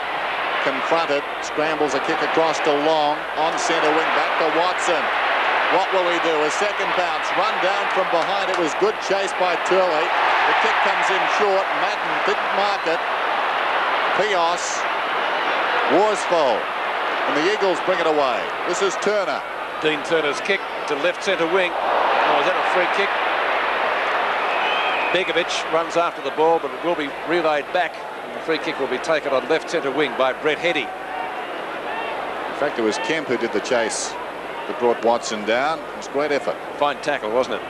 Confronted. Scrambles a kick across to Long. On centre wing. Back to Watson. What will he do? A second bounce. Run down from behind. It was good chase by Turley. The kick comes in short. Madden didn't mark it. Pios. Worsfold. And the Eagles bring it away. This is Turner. Dean Turner's kick to left centre wing. Oh, is that a free kick? Begovic runs after the ball, but it will be relayed back. And the free kick will be taken on left centre wing by Brett Heady. In fact, it was Kemp who did the chase that brought Watson down. It was a great effort. Fine tackle, wasn't it?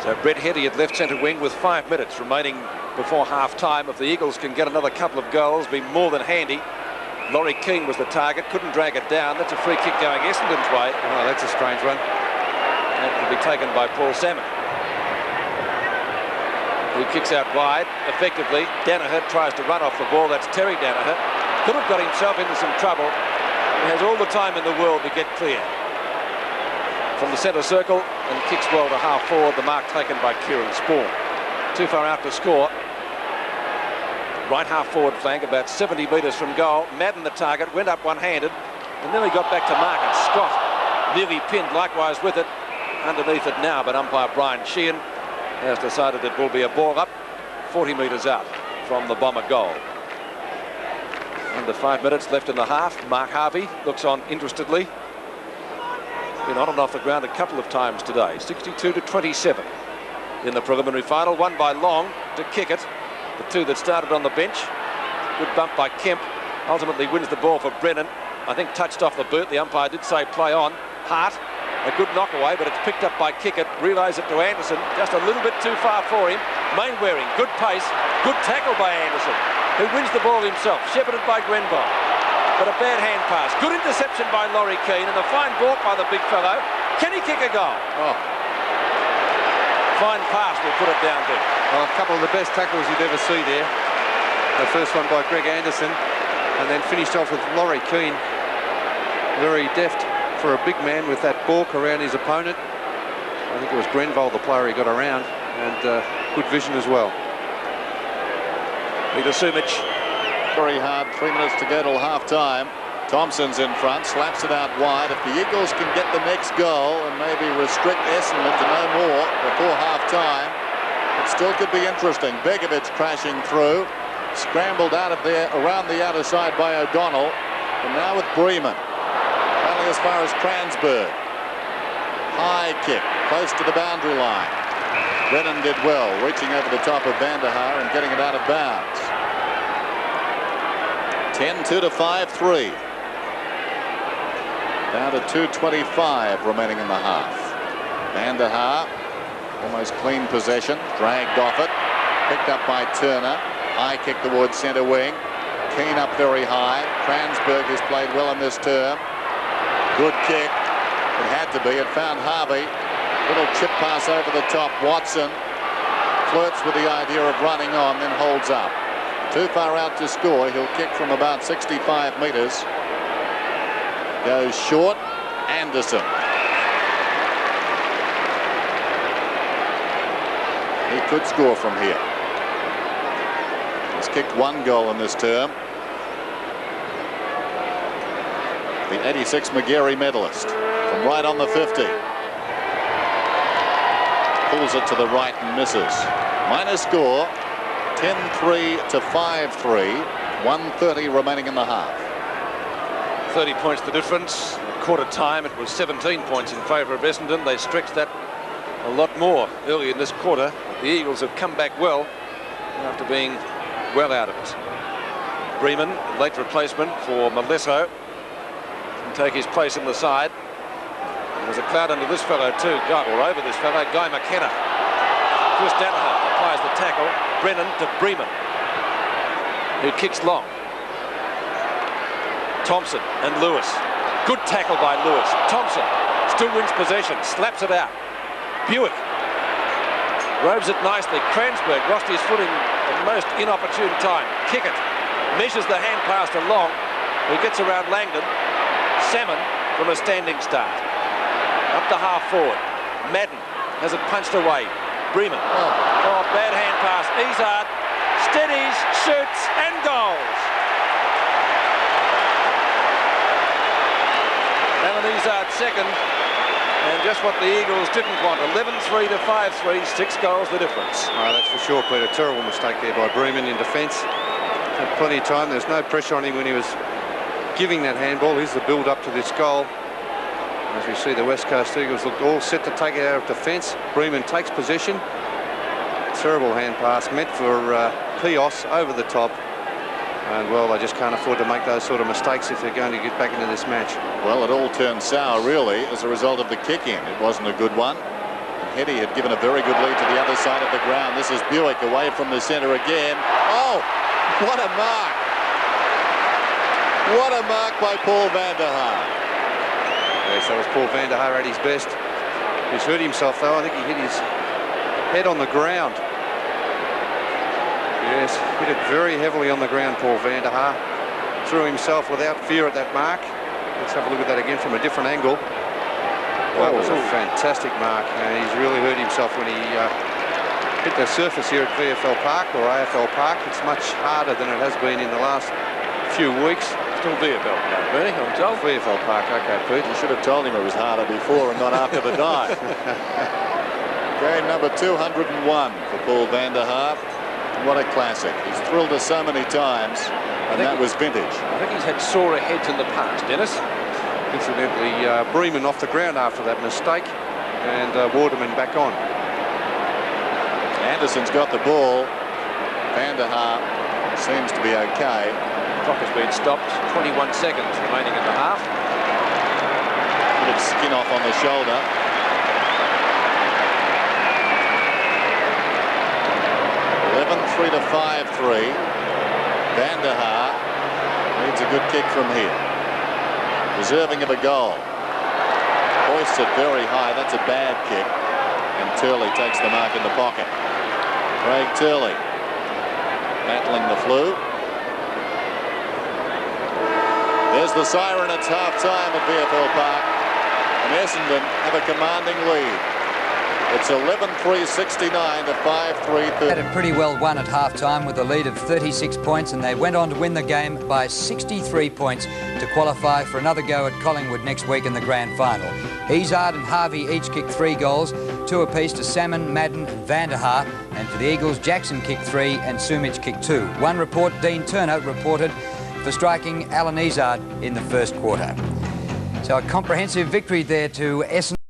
So Brett Heady at left centre wing with 5 minutes remaining before half-time. If the Eagles can get another couple of goals, be more than handy. Laurie Keane was the target, couldn't drag it down. That's a free kick going Essendon's way. Oh, that's a strange one. That will be taken by Paul Salmon, who kicks out wide effectively. Danaher tries to run off the ball. That's Terry Danaher. Could have got himself into some trouble. He has all the time in the world to get clear. From the centre circle and kicks well to half forward. The mark taken by Kieran Spawn. Too far out to score. Right half forward flank, about 70 metres from goal. Madden the target, went up one-handed, and then he got back to mark it. Scott nearly pinned likewise with it. Underneath it now, but umpire Brian Sheehan has decided it will be a ball up 40 metres out from the Bomber goal. Under 5 minutes left in the half. Mark Harvey looks on interestedly. Been on and off the ground a couple of times today. 62 to 27 in the preliminary final. Won by Long to kick it. The two that started on the bench. Good bump by Kemp. Ultimately wins the ball for Brennan. I think touched off the boot. The umpire did say play on. Hart. A good knock away, but it's picked up by Kickett. Relays it to Anderson. Just a little bit too far for him. Mainwaring, good pace. Good tackle by Anderson, who wins the ball himself. Shepherded by Grenville. But a bad hand pass. Good interception by Laurie Keane, and a fine walk by the big fellow. Can he kick a goal? Oh. Fine pass will put it down deep. Well, a couple of the best tackles you'd ever see there. The first one by Greg Anderson, and then finished off with Laurie Keane. Very deft for a big man with that balk around his opponent. I think it was Grenville, the player he got around, and good vision as well. Peter Sumic. Very hard, 3 minutes to go till half-time. Thompson's in front, slaps it out wide. If the Eagles can get the next goal and maybe restrict Essendon to no more before half-time, it still could be interesting. Begovic crashing through, scrambled out of there around the outer side by O'Donnell, and now with Breeman. Only as far as Cransburg. High kick, close to the boundary line. Brennan did well, reaching over the top of Vanderhaar and getting it out of bounds. 10-2 to 5-3. Down to 2:25 remaining in the half. Vanderhaar Almost clean possession. Dragged off it. Picked up by Turner. High kick towards centre wing. Keane up very high. Kransberg has played well in this term. Good kick. It had to be. It found Harvey. Little chip pass over the top. Watson flirts with the idea of running on, then holds up. Too far out to score. He'll kick from about 65 metres. Goes short. Anderson. He could score from here. He's kicked 1 goal in this term. The 86 McGarry medalist from right on the 50. Pulls it to the right and misses. Minor score 10-3 to 5-3. 1:30 remaining in the half. 30 points the difference. Quarter time it was 17 points in favour of Essendon. They stretched that a lot more early in this quarter. The Eagles have come back well after being well out of it. Bremen, late replacement for Malesso, can take his place in the side. There's a cloud under this fellow too, or over this fellow, Guy McKenna. Chris Danaher applies the tackle. Brennan to Bremen, who kicks long. Thompson and Lewis. Good tackle by Lewis. Thompson still wins possession, slaps it out. Buick robes it nicely. Kransberg lost his footing at the most inopportune time. Kick it. Measures the hand pass to Long, who gets around Langdon. Salmon from a standing start. Up to half forward. Madden has it punched away. Bremen. Oh, bad hand pass. Izard steadies, shoots, and goals. Alan Izard second. And just what the Eagles didn't want. 11-3 to 5-3. 6 goals the difference. Oh, that's for sure, Peter. Terrible mistake there by Bremen in defence. Had plenty of time. There's no pressure on him when he was giving that handball. Here's the build up to this goal. As we see, the West Coast Eagles look all set to take it out of defence. Bremen takes possession. Terrible hand pass meant for Pios over the top. And, well, they just can't afford to make those sort of mistakes if they're going to get back into this match. Well, it all turned sour, really, as a result of the kick-in. It wasn't a good one. Hetty had given a very good lead to the other side of the ground. This is Buick away from the centre again. Oh, what a mark. What a mark by Paul van der Haar. Yes, that was Paul van der Haar at his best. He's hurt himself, though. I think he hit his head on the ground. Yes, hit it very heavily on the ground, Paul van der Haar. Threw himself without fear at that mark. Let's have a look at that again from a different angle. That was a fantastic mark, and he's really hurt himself when he hit the surface here at VFL Park or AFL Park. It's much harder than it has been in the last few weeks. Still VFL Park, Bernie, I'm told. VFL Park, okay, Pete. You should have told him it was harder before and not after the dive. Game number 201 for Paul van der Haar. What a classic. He's thrilled us so many times, and that was vintage. I think he's had sorer heads in the past, Dennis. Incidentally, Bremen off the ground after that mistake, and Waterman back on. Anderson's got the ball. Van der Haar seems to be okay. Clock has been stopped. 21 seconds remaining in the half. Bit of skin off on the shoulder. Three to 5-3. Van der Haar needs a good kick from here. Deserving of a goal. Hoists it very high. That's a bad kick. And Turley takes the mark in the pocket. Craig Turley battling the flu. There's the siren. It's half-time at VFL Park. And Essendon have a commanding lead. It's 11-3-69 to 5-3-30. Had it pretty well won at half-time with a lead of 36 points, and they went on to win the game by 63 points to qualify for another go at Collingwood next week in the grand final. Izard and Harvey each kicked 3 goals, 2 apiece to Salmon, Madden and van der Haar, and for the Eagles, Jackson kicked 3 and Sumich kicked 2. One report, Dean Turner reported for striking Alan Izard in the first quarter. So a comprehensive victory there to Essendon.